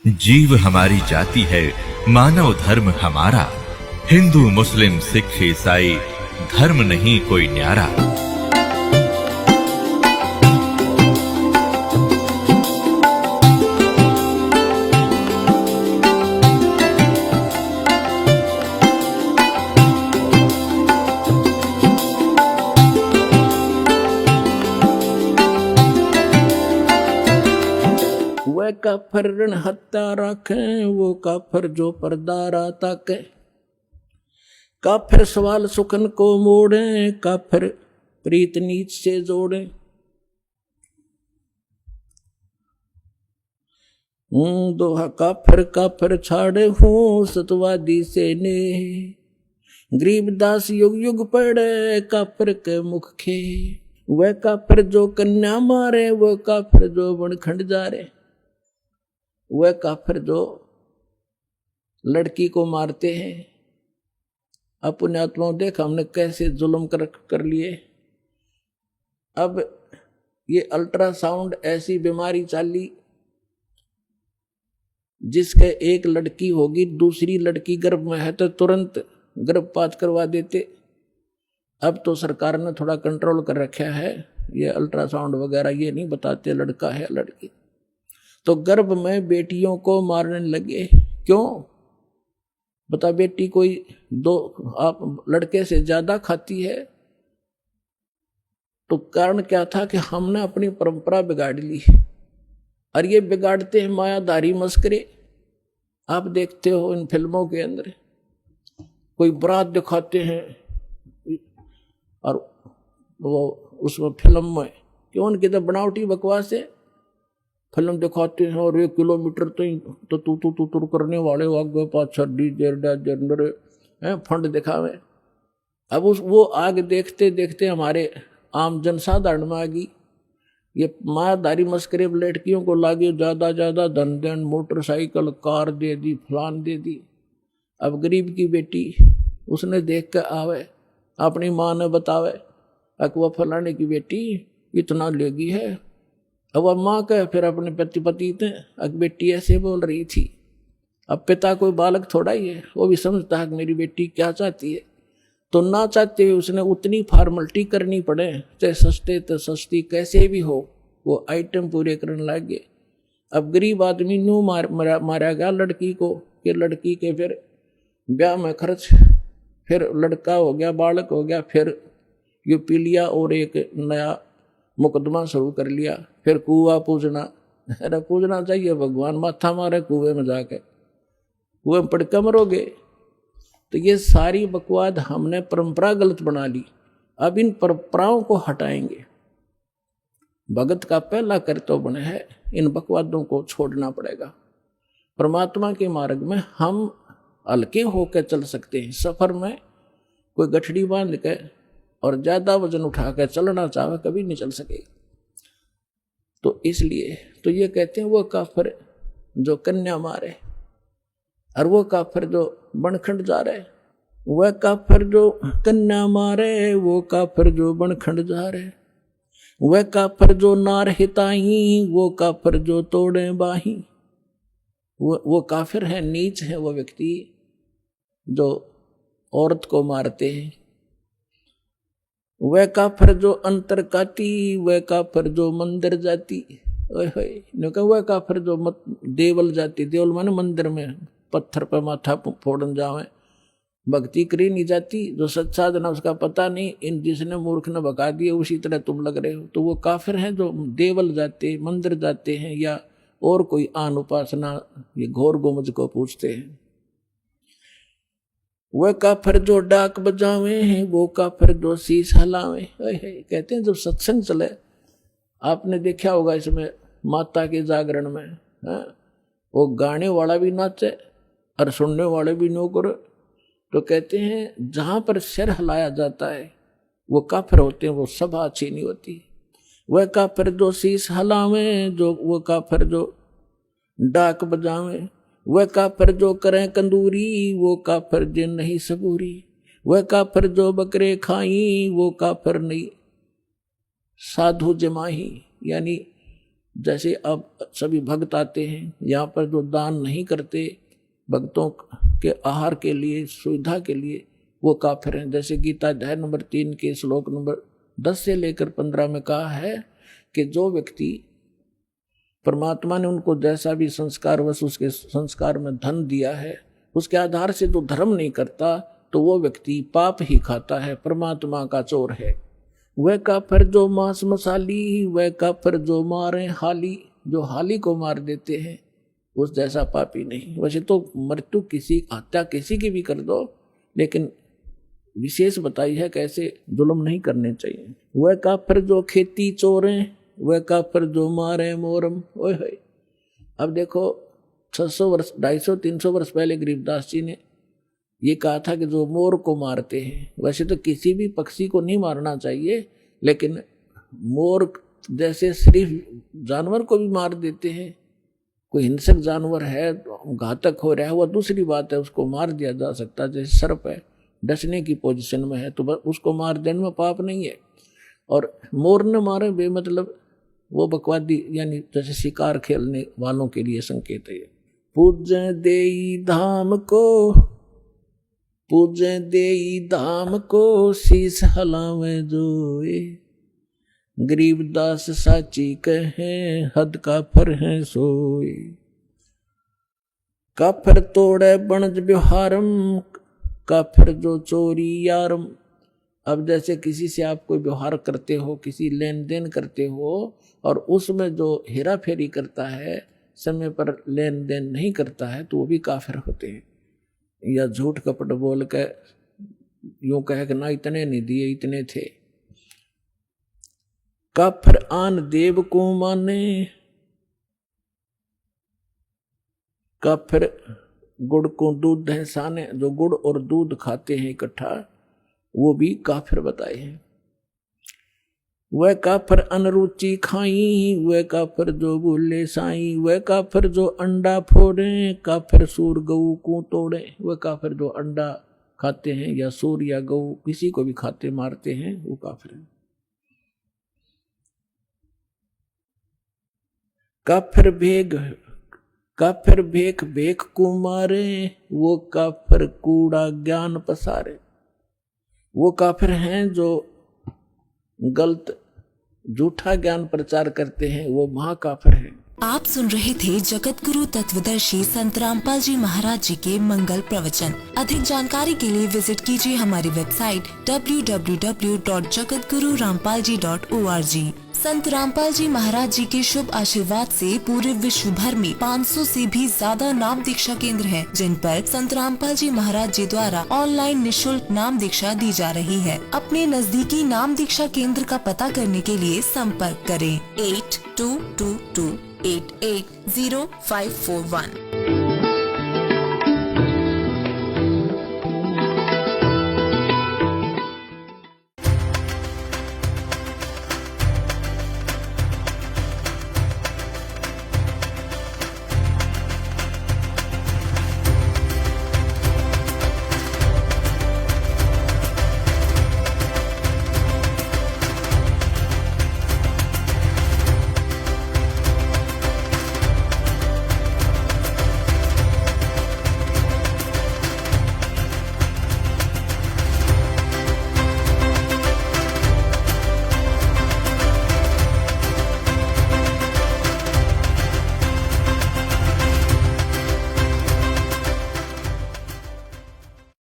जीव हमारी जाति है, मानव धर्म हमारा। हिंदू मुस्लिम सिख ईसाई धर्म नहीं कोई न्यारा। वह काफर ऋण हत्या राखे, वो काफर जो पर्दा ताके। काफिर सवाल सुखन को मोड़े, काफिर प्रीत नीच से जोड़े। दोहा काफिर काफिर छाड़े हूँ, सतवादी से ने। गरीबदास युग युग पड़े, काफिर के मुख खे। वह काफिर जो कन्या मारे, वह काफिर जो बनखंड जा रे। वह काफिर जो लड़की को मारते हैं। अपने आत्माओं देखा हमने कैसे जुल्म कर लिए। अब ये अल्ट्रासाउंड ऐसी बीमारी चाली जिसके एक लड़की होगी, दूसरी लड़की गर्भ में है तो तुरंत गर्भपात करवा देते। अब तो सरकार ने थोड़ा कंट्रोल कर रखा है, ये अल्ट्रासाउंड वगैरह ये नहीं बताते लड़का है लड़की। तो गर्भ में बेटियों को मारने लगे। क्यों बता? बेटी कोई दो आप लड़के से ज्यादा खाती है। तो कारण क्या था कि हमने अपनी परंपरा बिगाड़ ली, और ये बिगाड़ते हैं मायाधारी मस्करे। आप देखते हो इन फिल्मों के अंदर कोई बारात दिखाते हैं, और वो उसमें फिल्म में क्यों उनकी तो बनावटी बकवास है। फिल्म दिखाते हैं और 1 किलोमीटर तो तू करने वाले आगे पाछा डीजर हैं फंड दिखावे। अब वो आगे देखते देखते हमारे आम जनसाधारण में आ गई। ये मायाधारी मस्करे लड़कियों को लागे ज्यादा धन देन, मोटरसाइकिल कार दे दी, फलान दे दी। अब गरीब की बेटी उसने देख कर आवे, अपनी माँ ने बतावे अकवा फलाने की बेटी इतना लेगी है। अब माँ कहे फिर अपने पति थे अक बेटी ऐसे बोल रही थी। अब पिता कोई बालक थोड़ा ही है, वो भी समझता है कि मेरी बेटी क्या चाहती है। तो ना चाहते हुए उसने उतनी फॉर्मेलिटी करनी पड़े, चाहे सस्ते तो सस्ती कैसे भी हो, वो आइटम पूरे करने लगे। अब गरीब आदमी न्यू मारा गया लड़की को, कि लड़की के फिर ब्याह में खर्च, फिर लड़का हो गया, बालक हो गया, फिर ये पी लिया और एक नया मुकदमा शुरू कर लिया। फिर कुआ पूजना, अरे पूजना चाहिए भगवान, माथा मारे कुएं में जाके, कुएं में पड़ के मरोगे। तो ये सारी बकवाद हमने परंपरा गलत बना ली। अब इन परंपराओं को हटाएंगे। भगत का पहला कर्तव्य बने है इन बकवादों को छोड़ना पड़ेगा। परमात्मा के मार्ग में हम हल्के होकर चल सकते हैं। सफर में कोई गठड़ी बांध के और ज्यादा वजन उठा कर चलना चाहे कभी नहीं चल सकेगा। तो इसलिए तो ये कहते हैं वो काफिर जो कन्या मारे, और वो काफिर जो बनखंड जा रहे। वह काफिर जो कन्या मारे, वो काफिर जो बनखंड जा रहे। वह काफिर जो नार हिताही, वो काफिर जो तोड़े बाही। वो काफिर है, नीच है वो व्यक्ति जो औरत को मारते हैं। वह काफिर जो अंतर काटी, वह काफिर जो मंदिर जाती। वह काफिर जो देवल जाती, देवल माने मंदिर में पत्थर पर माथा फोड़न जावे, भक्ति करी नहीं जाती। जो सच्चा जना उसका पता नहीं, इन जिसने मूर्ख ने भगा दिए उसी तरह तुम लग रहे हो। तो वो काफिर हैं जो देवल जाते, मंदिर जाते हैं, या और कोई आन उपासना ये घोर गोमज को पूछते हैं। वह काफिर जो डाक बजावे हैं, वो काफिर जो शीश हलावे। कहते हैं जब सत्संग चले, आपने देखा होगा इसमें माता के जागरण में वो गाने वाला भी नाचे और सुनने वाले भी नो करे। तो कहते हैं जहां पर सिर हिलाया जाता है वो काफिर होते हैं, वो सभा अच्छी नहीं होती। वह काफिर जो शीश हलावे, जो वो काफिर जो डाक बजावे। वह काफिर जो करें कंदूरी, वो काफिर जिन नहीं सबूरी। वह काफिर जो बकरे खाई, वो काफिर नहीं साधु जमाही। यानी जैसे अब सभी भक्त आते हैं यहाँ पर, जो दान नहीं करते भक्तों के आहार के लिए, सुविधा के लिए, वो काफिर हैं। जैसे गीता अध्याय नंबर 3 के श्लोक नंबर 10 से लेकर 15 में कहा है कि जो व्यक्ति, परमात्मा ने उनको जैसा भी संस्कार वश उसके संस्कार में धन दिया है, उसके आधार से जो धर्म नहीं करता तो वो व्यक्ति पाप ही खाता है, परमात्मा का चोर है। वह काफिर जो मांस मसाली, वह काफिर जो मारे हाली, जो हाली को मार देते हैं उस जैसा पापी नहीं। वैसे तो मृत्यु किसी, हत्या किसी की भी कर दो, लेकिन विशेष बताई है कैसे जुल्म नहीं करने चाहिए। वह काफिर जो खेती चोरे, वह काफिर जो मारे मोरम। ओए होए, अब देखो 600 वर्ष, 250, 300 वर्ष पहले गरीबदास जी ने ये कहा था कि जो मोर को मारते हैं, वैसे तो किसी भी पक्षी को नहीं मारना चाहिए, लेकिन मोर जैसे सिर्फ जानवर को भी मार देते हैं। कोई हिंसक जानवर है, घातक हो रहा है, वह दूसरी बात है, उसको मार दिया जा सकता है। जैसे सर्प है, डसने की पोजीशन में है तो उसको मार देने में पाप नहीं है। और मोर न मारे बेमतलब वो बकवादी, यानी जैसे शिकार खेलने वालों के लिए संकेत है। पूज्य देई धाम को, पूज्य देई धाम को, शीस हलावे जोए। गरीबदास साची कहे, हद काफिर है सोए। काफिर तोड़े बनज व्यवहारम, काफिर जो चोरी यारम। अब जैसे किसी से आप कोई व्यवहार करते हो, किसी लेन देन करते हो, और उसमें जो हेरा फेरी करता है, समय पर लेन देन नहीं करता है, तो वो भी काफिर होते हैं। या झूठ कपट बोल के यूं कहे कि ना इतने नहीं दिए, इतने थे। काफिर आन देव को माने, काफिर गुड़ को दूध है साने, जो गुड़ और दूध खाते हैं इकट्ठा, वो भी काफिर बताए हैं। वह काफिर अनरुचि खाई, वह काफिर जो भूले साई। वह काफिर जो अंडा फोड़े, काफिर सूर गऊ को तोड़े। वह काफिर जो अंडा खाते हैं या सूर या गऊ किसी को भी खाते मारते हैं, वो काफिर है। काफिर भेख भेख को मारे, वो काफिर कूड़ा ज्ञान पसारे। वो काफिर हैं जो गलत झूठा ज्ञान प्रचार करते हैं, वो महाकाफिर हैं। आप सुन रहे थे जगत गुरु तत्वदर्शी संत रामपाल जी महाराज जी के मंगल प्रवचन। अधिक जानकारी के लिए विजिट कीजिए हमारी वेबसाइट www.jagatgururampalji.org। संत रामपाल जी महाराज जी के शुभ आशीर्वाद से पूरे विश्व भर में 500 से भी ज्यादा नाम दीक्षा केंद्र हैं, जिन पर संत रामपाल जी महाराज जी द्वारा ऑनलाइन निशुल्क नाम दीक्षा दी जा रही है। अपने नजदीकी नाम दीक्षा केंद्र का पता करने के लिए संपर्क करें 8222880541।